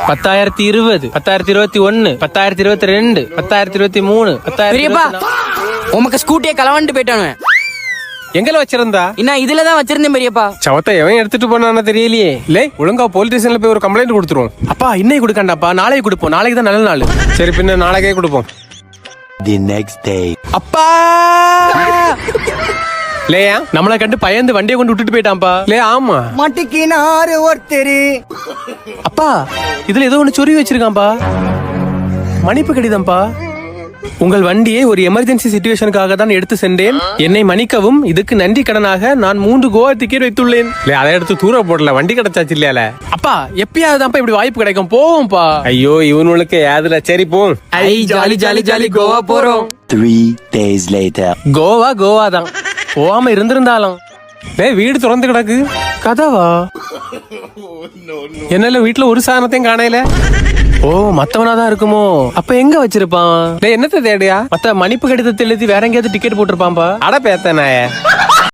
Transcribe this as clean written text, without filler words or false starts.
10,020, 10,021, 10,022, 10,023, 10,024. உமக்கு ஸ்கூட்டியை களவாண்டு போயிட்டானு. எங்கல வச்சிருந்தா? இன்னும் இதுலதான் வச்சிருந்தேன் பெரியப்பா. சவத்தை எவன் எடுத்துட்டு போனான்னு தெரியலையே. இல்லை ஒழுங்கா போலீஸ் ஸ்டேஷன்ல போய் ஒரு கம்ப்ளைண்ட் கொடுத்துருவோம். அப்பா இன்னைக்கு கொடுக்கண்டாப்பா, நாளைக்கு கொடுப்போம். நாளைக்கு தான் நல்ல நாள். சரி பின்ன நாளைக்கே கொடுப்போம். The next day. அப்பா லேயா நம்மளை கண்டு பயந்து வண்டியை கொண்டு விட்டுட்டு போயிட்டான்ப்பா. லே ஆமா மாட்டிக்கினாரு ஒருத்தரு. அப்பா இதுல ஏதோ ஒண்ணு சொருவி வச்சிருக்கான்பா. மன்னிப்பு கடிதம்பா. உங்கள் வண்டியை ஒரு எமர்ஜென்சி சிச்சுவேஷனுக்காக தான் எடுத்து சென்றேன். என்னை மன்னிக்கவும். இதுக்கு நன்றி கடனாக நான் 3 கோவா டிக்கெட் வைத்துள்ளேன். அதை எடுத்து தூர போடல, வண்டி கிடைச்சாச்சு இல்லையால. அப்பா எப்பயாவதுதான்ப்பா இப்படி வாய்ப்பு கிடைக்கும். போவோம்ப்பா. ஐயோ இவனுக்கு யாதுல. சரி போம். ஐ ஜாலி ஜாலி ஜாலி கோவா போறோம். 3 days later. கோவா தான் போகாம இருந்திருந்தாலும் வீடு திறந்து கிடக்கு. கதவா என்னால வீட்டுல ஒரு சாதனத்தையும் காணையில. ஓ மத்தவனாதான் இருக்குமோ. அப்ப எங்க வச்சிருப்பான்? என்னத்த தேடியா? மத்த மன்னிப்பு கடிதத்தை எழுதி வேற எங்கேயாவது டிக்கெட் போட்டிருப்பான்பா. அட பேத்த நாய.